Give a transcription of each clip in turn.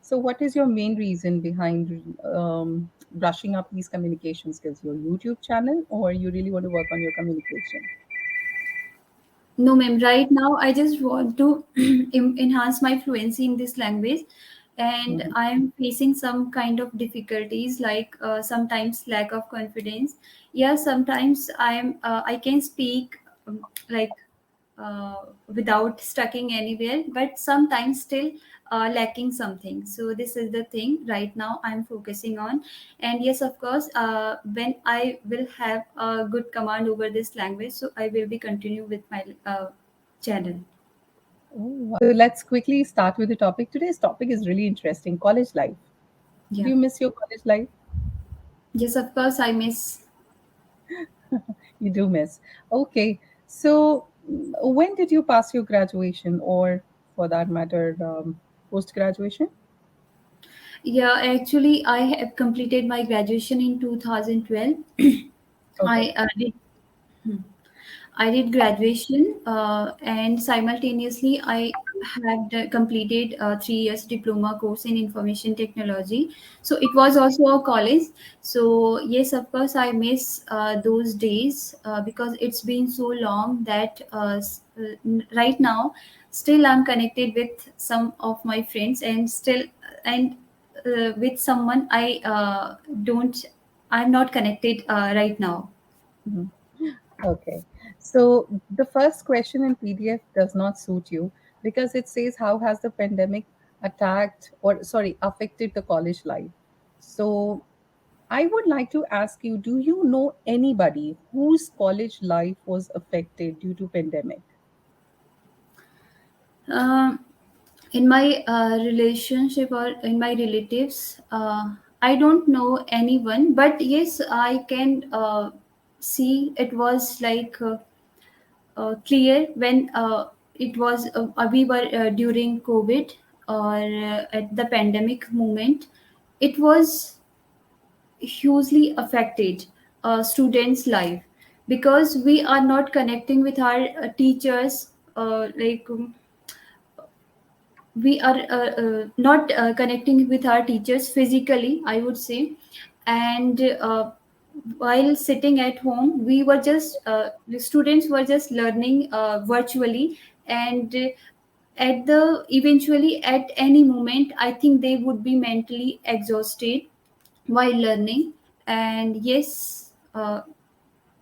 So, what is your main reason behind brushing up these communication skills? Your YouTube channel, or you really want to work on your communication? No, ma'am. Right now, I just want to enhance my fluency in this language, and Mhm. I am facing some kind of difficulties, like sometimes lack of confidence. Yeah, sometimes I can speak like without stucking anywhere, but sometimes still lacking something. So this is the thing right now I'm focusing on. And yes, of course, when I will have a good command over this language, so I will be continue with my channel. So let's quickly start with the topic. Today's topic is really interesting: college life. Do Yeah. you miss your college life? Yes, of course, I miss. You do miss. Okay. So, when did you pass your graduation, or for that matter, post graduation? Yeah, actually, I have completed my graduation in 2012. Okay. I did. I did graduation, and simultaneously I had completed a 3 years diploma course in information technology. So it was also a college. So yes, of course, I miss those days because it's been so long that right now still I'm connected with some of my friends, and still and with someone don't I'm not connected right now. Mhm. Okay. So the first question in PDF does not suit you because it says, how has the pandemic attacked, or sorry, affected the college life? So I would like to ask you, do you know anybody whose college life was affected due to pandemic? Um, in my relationship or in my relatives, I don't know anyone, but yes, I can see it was like clear when it was we were during COVID or at the pandemic moment. It was hugely affected students' life because we are not connecting with our teachers. We are not connecting with our teachers physically, I would say. And while sitting at home, we were just the students were just learning virtually. And at the eventually at any moment, I think they would be mentally exhausted while learning. And yes,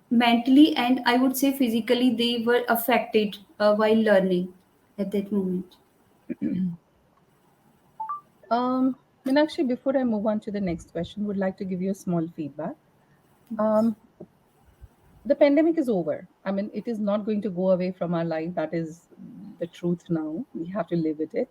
mentally and I would say physically, they were affected while learning at that moment. Meenakshi, before I move on to the next question, would like to give you a small feedback. Um, the pandemic is over. I mean, it is not going to go away from our life. That is the truth now. We have to live with it.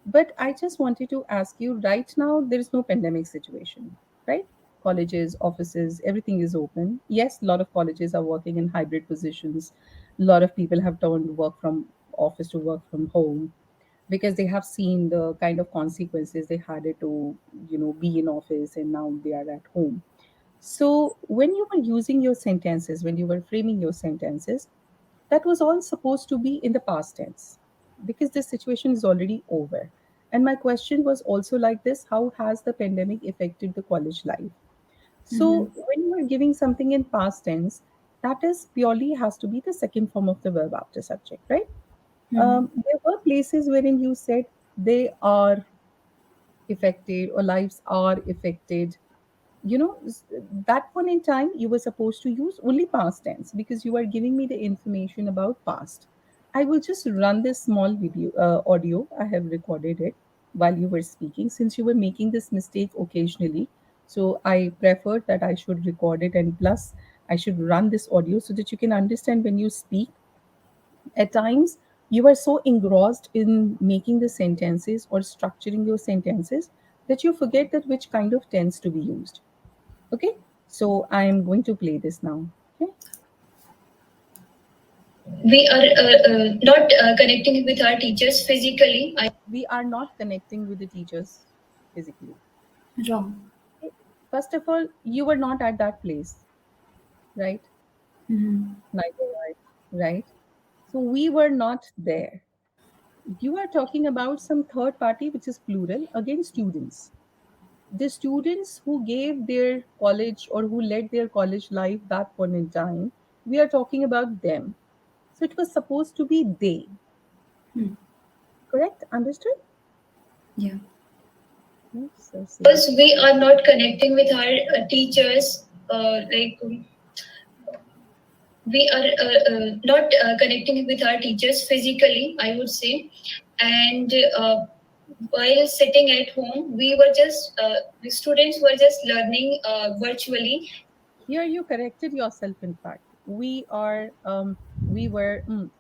But I just wanted to ask you, right now, there is no pandemic situation, right? Colleges, offices, everything is open. Yes, a lot of colleges are working in hybrid positions. A lot of people have turned work from office to work from home because they have seen the kind of consequences they had it to, be in office, and now they are at home. So, when you were using your sentences, when you were framing your sentences, that was all supposed to be in the past tense because this situation is already over. And my question was also like this: how has the pandemic affected the college life? Mhm. So, when you are giving something in past tense, that is purely has to be the second form of the verb after subject, right? Mhm. There were places wherein you said they are affected or lives are affected. That point in time you were supposed to use only past tense because you are giving me the information about past. I will just run this small video audio. I have recorded it while you were speaking, since you were making this mistake occasionally. So I preferred that I should record it, and plus I should run this audio so that you can understand when you speak. At times, you are so engrossed in making the sentences or structuring your sentences that you forget that which kind of tense to be used. Okay, so I am going to play this now. Okay, We are not connecting with our teachers physically. we are not connecting with the teachers physically. Wrong. Okay? First of all, you were not at that place, right? Mhm. Neither I, right? So we were not there. You are talking about some third party, which is plural, again, students. The students who gave their college or who led their college life that point in time, we are talking about them. So it was supposed to be they, Hmm. correct? Understood? Yeah. Yes, so Because Sarika. we are not connecting with our teachers, we are not connecting with our teachers physically, I would say. And while sitting at home, we were just the students were just learning virtually. Here you corrected yourself, in fact. We were,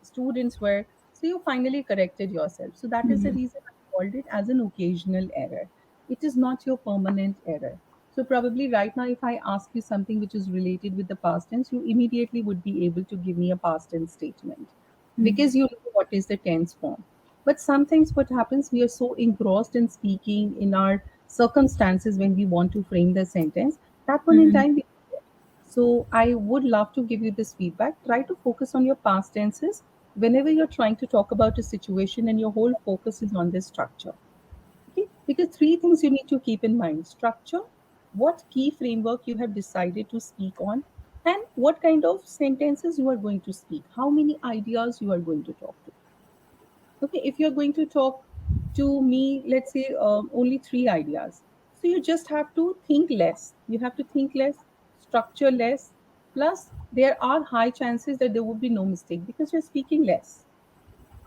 students were, so you finally corrected yourself. So that is the Mhm. reason I called it as an occasional error. It is not your permanent error. So probably right now, if I ask you something which is related with the past tense, you immediately would be able to give me a past tense statement Hmm. because you know what is the tense form. But sometimes what happens, we are so engrossed in speaking in our circumstances when we want to frame the sentence, that one in Mhm. time we forget. So I would love to give you this feedback. Try to focus on your past tenses whenever you're trying to talk about a situation and your whole focus is on this structure. Okay? Because three things you need to keep in mind: structure, what key framework you have decided to speak on, and what kind of sentences you are going to speak, how many ideas you are going to talk to. Okay, if you're going to talk to me, let's say only three ideas. So you just have to think less. You have to think less, structure less. Plus, there are high chances that there would be no mistake because you're speaking less.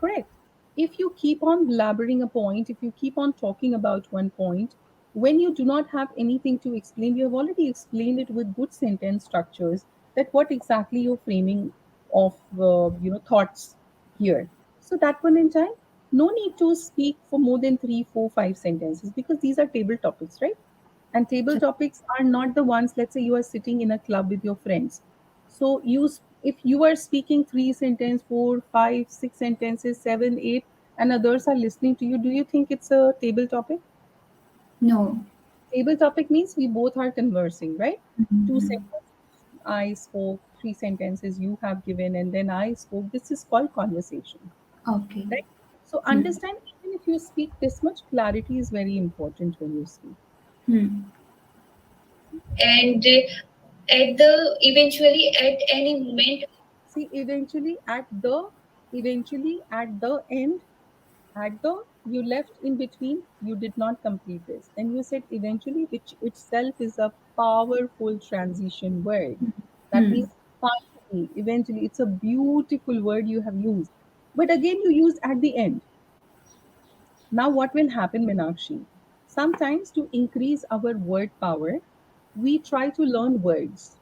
Correct. If you keep on blabbering a point, if you keep on talking about one point, when you do not have anything to explain, you have already explained it with good sentence structures. That what exactly you're framing of thoughts here. So that one in time, no need to speak for more than three, four, five sentences because these are table topics, right? And table topics are not the ones, let's say you are sitting in a club with your friends. So if you are speaking three sentence, four, five, six sentences, seven, eight, and others are listening to you, do you think it's a table topic? No. Table topic means we both are conversing, right? Two Mhm. sentences, I spoke, three sentences you have given, and then I spoke. This is called conversation, Okay. right? So Hmm. understand, even if you speak this much, clarity is very important when you speak. Hmm. And at the eventually at any moment. See, eventually at the end, at the you left in between, you did not complete this. Then you said eventually, which itself is a powerful transition word. That Hmm. means finally, eventually. It's a beautiful word you have used. But again, you used at the end. Now, what will happen, Minakshi? Sometimes to increase our word power, we try to learn words.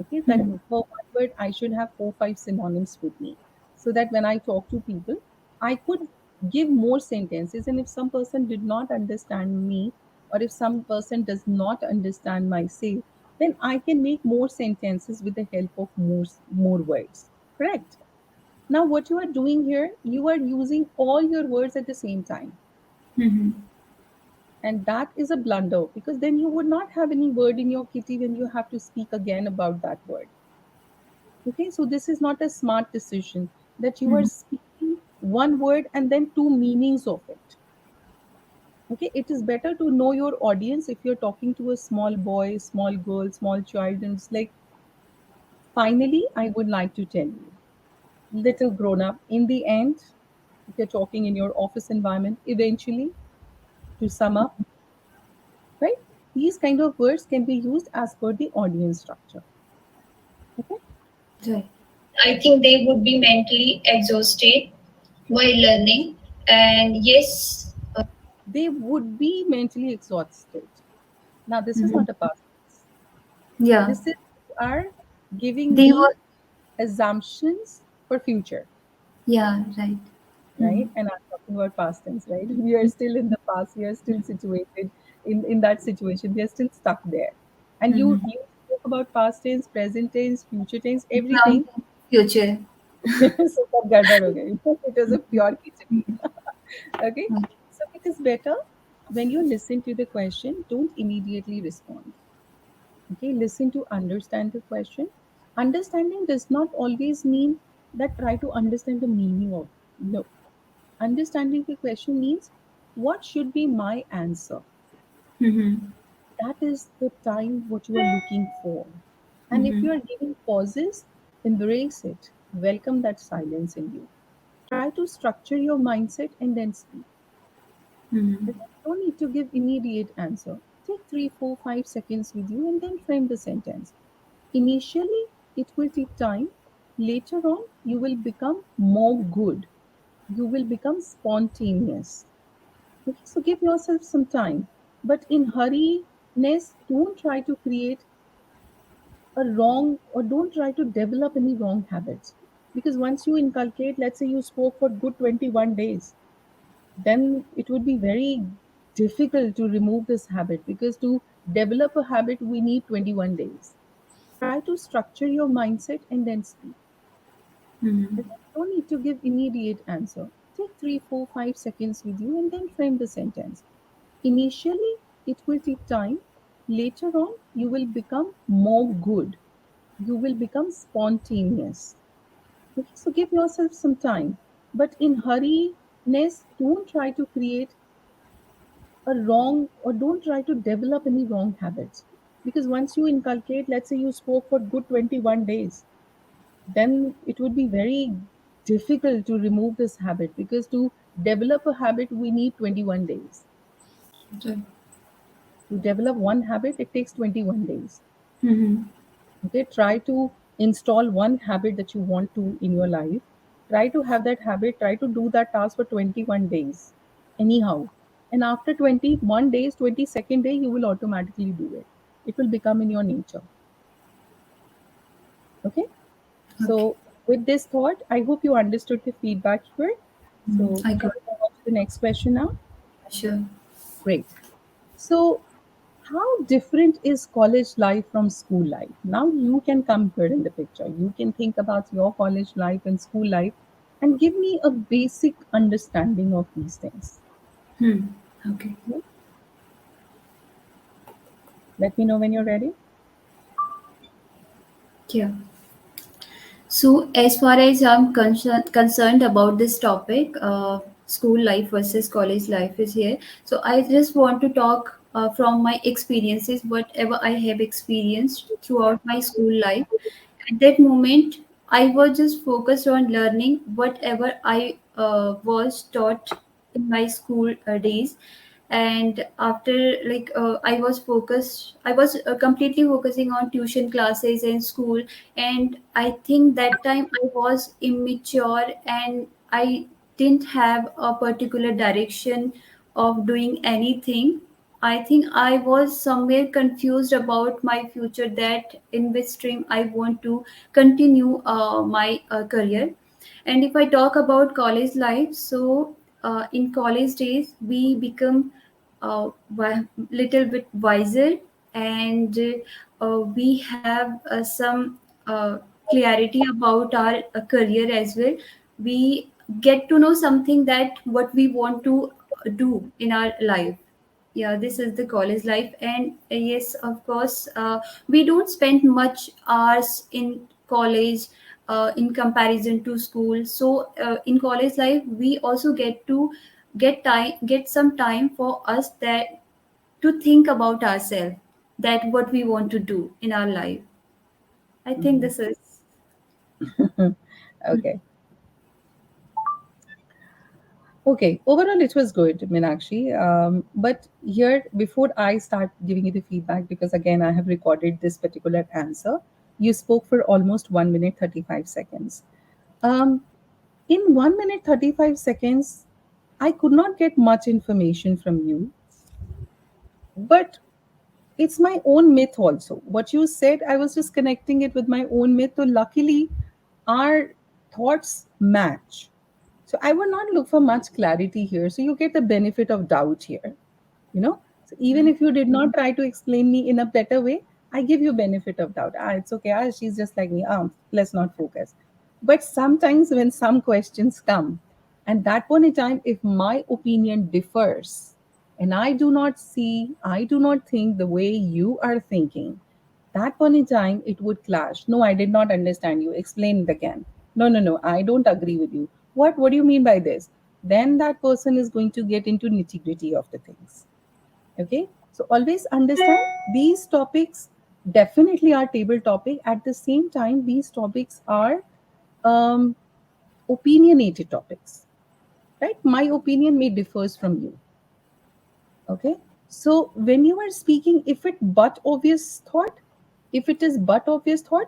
Okay, that Hmm. for one word I should have four, five synonyms with me. So that when I talk to people, I could give more sentences. And if some person did not understand me, or if some person does not understand my say, then I can make more sentences with the help of more words. Correct? Now, what you are doing here, you are using all your words at the same time. Hmm. And that is a blunder because then you would not have any word in your kitty when you have to speak again about that word. Okay, so this is not a smart decision that you are Hmm. speaking one word and then two meanings of it. Okay, it is better to know your audience if you're talking to a small boy, small girl, small child, and it's like, finally, I would like to tell you, little grown up, in the end, if you're talking in your office environment, eventually, to sum up, right? These kind of words can be used as per the audience structure. Okay, Right. I think they would be mentally exhausted while learning. And yes, they would be mentally exhausted. Now, this is mhm. not a past tense. Yeah, This is, you are giving they me were. assumptions for future, Yeah, right. right? Mhm. And I'm talking about past tense, right? We are still in the past. We are still situated in that situation. We are still stuck there. And you Mhm. you spoke about past tense, present tense, future tense, From everything. future. So सब गड़बड़ हो गई. It was a pure kitchen. Okay. Okay. So it is better when you listen to the question, don't immediately respond. Okay, listen to understand the question. Understanding does not always mean that try to understand the meaning of. No. Understanding the question means what should be my answer? Mm-hmm. That is the time what you are looking for. And if you Mm-hmm. are giving pauses, embrace it. Welcome that silence in you. Try to structure your mindset and then speak. Mm-hmm. You don't need to give immediate answer. Take 3, 4, 5 seconds with you and then frame the sentence. Initially, it will take time. Later on, you will become more good. You will become spontaneous. Okay, so give yourself some time. But in hurriness, don't try to create a wrong or don't try to develop any wrong habits. Because once you inculcate, let's say you spoke for good 21 days, then it would be very difficult to remove this habit because to develop a habit, we need 21 days. Try to structure your mindset and then speak. Mm-hmm. You don't need to give immediate answer. Take 3, 4, 5 seconds with you and then frame the sentence. Initially, it will take time. Later on, you will become more good. You will become spontaneous. Okay, so give yourself some time. But in hurriness, don't try to create a wrong or don't try to develop any wrong habits. Because once you inculcate, let's say you spoke for good 21 days, then it would be very difficult to remove this habit because to develop a habit, we need 21 days. Right. To develop one habit, it takes 21 days. Mm-hmm. Okay, try to install one habit that you want to in your life. Try to have that habit, try to do that task for 21 days, anyhow. And after 21 days, 22nd day, you will automatically do it. It will become in your nature. Okay, Okay. so with this thought, I hope you understood the feedback here. So, I shall got we move on to the next question now? it. Sure. Great. So, how different is college life from school life? Now you can come here in the picture. You can think about your college life and school life and give me a basic understanding of these things. Hmm. Okay. Okay? Let me know when you're ready. Yeah. So, as far as I'm concerned about this topic, school life versus college life is here. So, I just want to talk from my experiences, whatever I have experienced throughout my school life. At that moment, I was just focused on learning whatever I was taught in my school days. And after, like, I was completely focusing on tuition classes and school. And I think that time I was immature, and I didn't have a particular direction of doing anything. I think I was somewhere confused about my future, that in which stream I want to continue my career. And if I talk about college life, so in college days we become little bit wiser, and we have some clarity about our career as well. We get to know something that what we want to do in our life. Yeah, this is the college life. And yes, of course, we don't spend much hours in college in comparison to school. So in college life we also get to get some time for us, that to think about ourselves, that what we want to do in our life. I think Mhm. this is. Okay. Okay. Overall, it was good, Meenakshi. But here, before I start giving you the feedback, because again, I have recorded this particular answer, you spoke for almost 1 minute, 35 seconds. Um, in 1 minute, 35 seconds, I could not get much information from you, but it's my own myth also. What you said, I was just connecting it with my own myth. So, luckily, our thoughts match. So, I would not look for much clarity here. So, you get the benefit of doubt here. So even if you did not try to explain me in a better way, I give you benefit of doubt. It's okay. She's just like me. Let's not focus. But sometimes when some questions come, and that point in time, if my opinion differs and I do not think the way you are thinking, that point in time it would clash. No, I did not understand you. Explain it again. No, no, no, I don't agree with you. What do you mean by this? then that person is going to get into nitty gritty of the things. Okay, so always understand these topics definitely are table topic. At the same time, these topics are um, opinionated topics, right? My opinion may differs from you. Okay, so when you are speaking, if it is but obvious thought,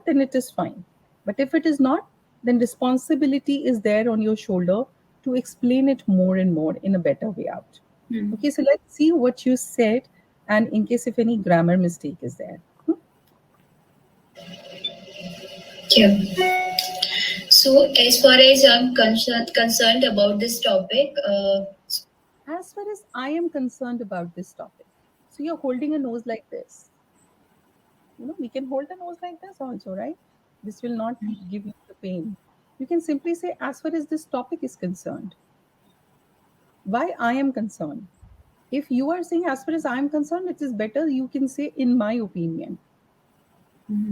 then it is fine. But if it is not, then responsibility is there on your shoulder to explain it more and more in a better way out. Hmm. Okay, so let's see what you said, and in case if any grammar mistake is there. Yeah. So, as far as I'm concerned about this topic, As far as I am concerned about this topic, so you're holding a nose like this. We can hold the nose like this also, right? This will not give you the pain. You can simply say, as far as this topic is concerned, why I am concerned. If you are saying, as far as I am concerned, it is better, you can say, in my opinion.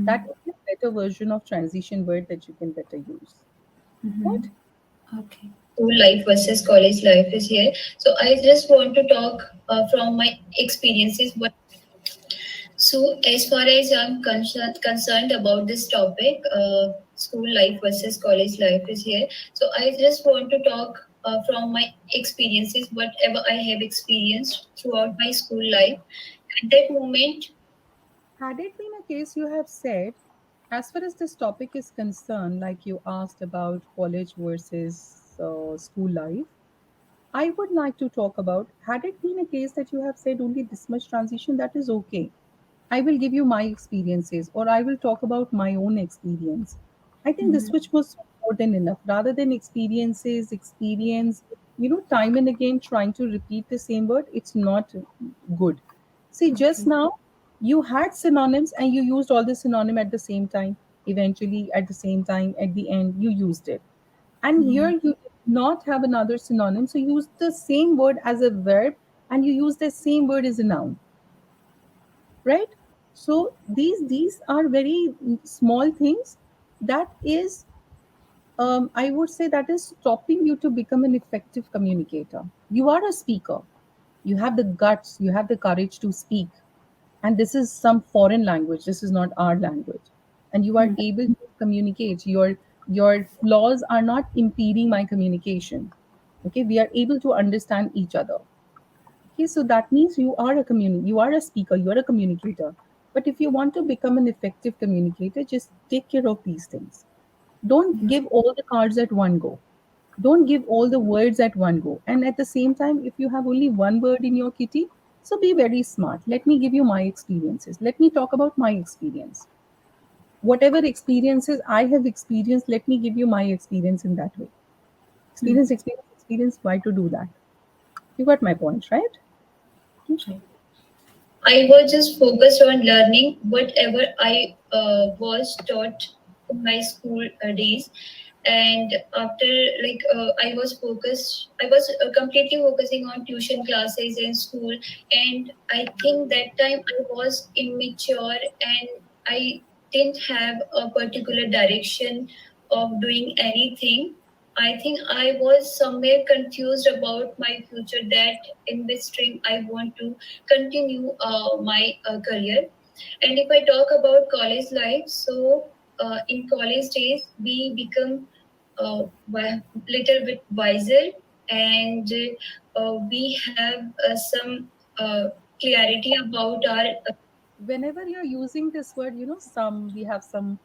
That Hmm. is a better version of transition word that you can better use. Hmm. Right? Okay. school life versus college life is here. So, I just want to talk from my experiences. So, as far as I'm concerned about this topic, school life versus college life is here. So, I just want to talk from my experiences, whatever I have experienced throughout my school life. At that moment, Had it been a case you have said, as far as this topic is concerned, like you asked about college versus school life, I would like to talk about, had it been a case that you have said only this much transition, that is okay. I will give you my experiences, or I will talk about my own experience. I think this Hmm. which was more than enough, rather than experience, time and again trying to repeat the same word, it's not good. See, just Okay. now you had synonyms and you used all the synonym at the same time. Eventually, at the same time, at the end, you used it. And here Hmm. you did not have another synonym, so you use the same word as a verb and you use the same word as a noun, right? So these are very small things that is, I would say, that is stopping you to become an effective communicator. You are a speaker, you have the guts, you have the courage to speak, and this is some foreign language, this is not our language, and you are Hmm. able to communicate. Your flaws are not impeding my communication. Okay, we are able to understand each other. Okay, so that means you are a speaker, you are a communicator. But if you want to become an effective communicator, just take care of these things. Don't Yeah. give all the cards at one go. Don't give all the words at one go. And at the same time, if you have only one word in your kitty, so be very smart. Let me give you my experiences. Let me talk about my experience. Whatever experiences I have experienced, let me give you my experience in that way. Hmm. Experience. Why to do that? You got my point, right? Right. I was just focused on learning whatever I was taught in my school days. And after, like, I was completely focusing on tuition classes in school. And I think that time I was immature and I didn't have a particular direction of doing anything. I think I was somewhere confused about my future, that in which stream I want to continue my career. And if I talk about college life, so in college days, we become little bit wiser, and we have some clarity about our Whenever you're using this word, some we have some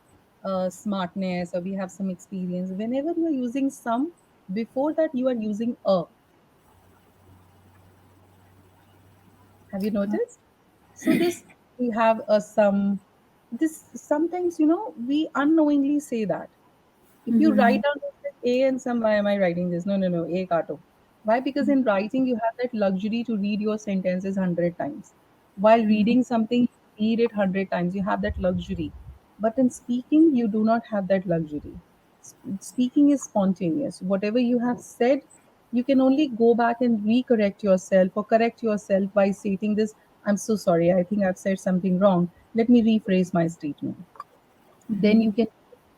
smartness or we have some experience. Whenever you're using some, before that you are using a. Have you noticed? So this we have a some. This sometimes we unknowingly say that. If you Hmm. write down A and some, why am I writing this? No, no, no, A kato. Why? Because in writing, you have that luxury to read your sentences 100 times. While Hmm. reading something, read it 100 times. You have that luxury. But in speaking, you do not have that luxury. Speaking is spontaneous. Whatever you have said, you can only go back and recorrect yourself or correct yourself by stating this. I'm so sorry. I think I've said something wrong. Let me rephrase my statement. Then Hmm. you can.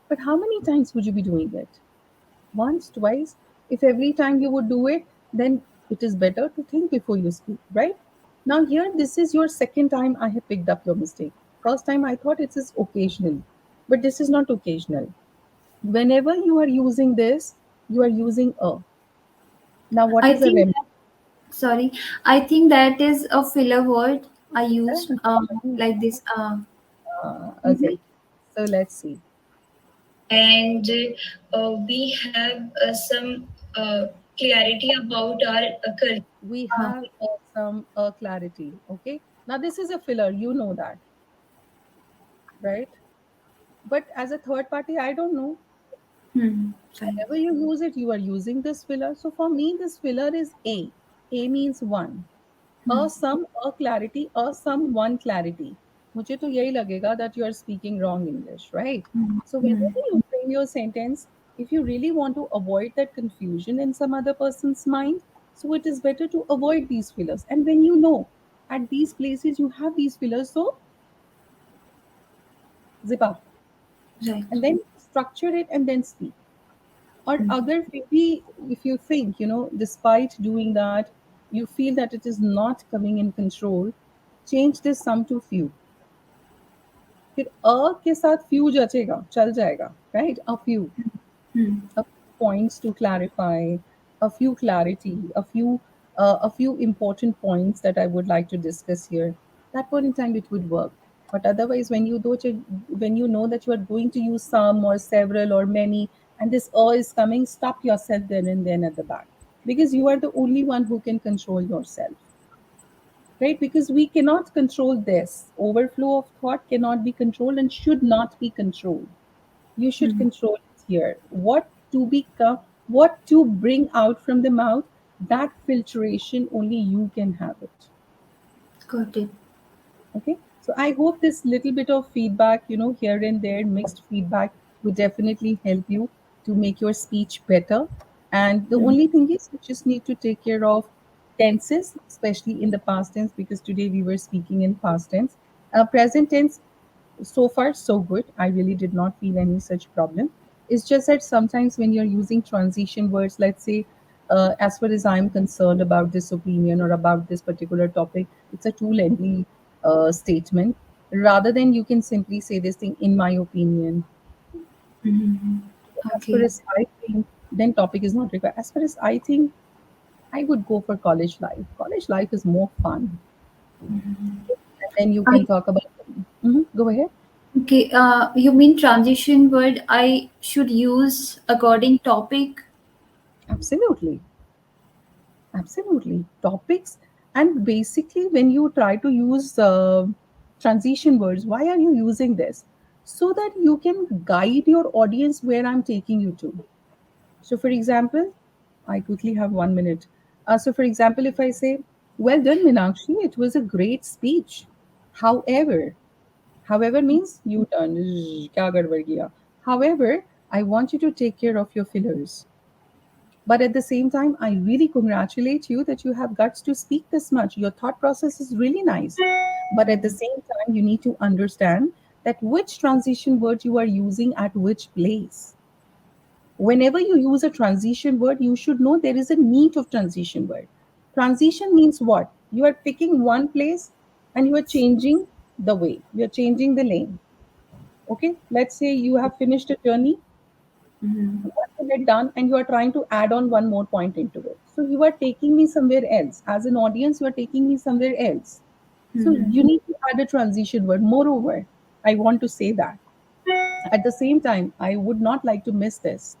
But how many times would you be doing it? Once, twice? If every time you would do it, then it is better to think before you speak, right? Now, here, this is your second time I have picked up your mistake. First time I thought it is occasional, but this is not occasional. Whenever you are using this, you are using a. Now, what I is a think remedy? sorry, I think that is a filler word I used like this. Okay, Mhm. so let's see. And we have some clarity about our career. We uh, have some clarity. Okay, now this is a filler, you know that, right? But as a third party, I don't know. Sorry. Whenever you use it, you are using this filler. So for me, this filler is A. A means one. A some, a clarity, a some, one clarity. मुझे तो यही लगेगा that you are speaking wrong English, right? So whenever you frame your sentence, if you really want to avoid that confusion in some other person's mind, so it is better to avoid these fillers. And when you know at these places you have these fillers, so zip up Right. and then structure it and then speak. Or other maybe if you think, despite doing that, you feel that it is not coming in control, change this sum to few. फिर अ के साथ few जचेगा चल जाएगा, right? A few, a few points to clarify, a few clarity, a few important points that I would like to discuss here. That point in time it would work. But otherwise, when you know that you are going to use some or several or many, and this is coming, stop yourself then and then at the back, because you are the only one who can control yourself, right? Because we cannot control this. Overflow of thought cannot be controlled and should not be controlled. You should control it here. What to bring out from the mouth, that filtration only you can have it. Got it. Okay. So I hope this little bit of feedback, here and there, mixed feedback, would definitely help you to make your speech better. And the only thing is, you just need to take care of tenses, especially in the past tense, because today we were speaking in past tense. Present tense, so far so good. I really did not feel any such problem. It's just that sometimes when you're using transition words, let's say, as far as I'm concerned about this opinion or about this particular topic, it's a too lengthy statement. Rather than you can simply say this thing, in my opinion. As far Okay. as I think, then topic is not required. As far as I think, I would go for college life. College life is more fun. And then you I can talk about. Mhm, go ahead. okay. You mean transition word? I should use according topic. Absolutely. Absolutely. Topics. And basically, when you try to use transition words, why are you using this? So that you can guide your audience where I'm taking you to. So, for example, I quickly have 1 minute. So, for example, if I say, well done, Minakshi, it was a great speech. However, however means you turn. Kya gadbad kiya? However, I want you to take care of your fillers. But at the same time, I really congratulate you that you have guts to speak this much. Your thought process is really nice. But at the same time, you need to understand that which transition word you are using at which place. Whenever you use a transition word, you should know there is a need of transition word. Transition means what? You are picking one place and you are changing the way, you are changing the lane. Okay, let's say you have finished a journey, one minute done, and you are trying to add on one more point into it. So you are taking me somewhere else. As an audience, you are taking me somewhere else. So you need to add a transition word. Moreover, I want to say that at the same time, I would not like to miss this.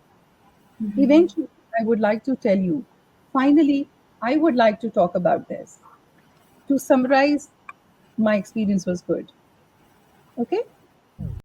Eventually, I would like to tell you, finally, I would like to talk about this. To summarize, my experience was good. Okay?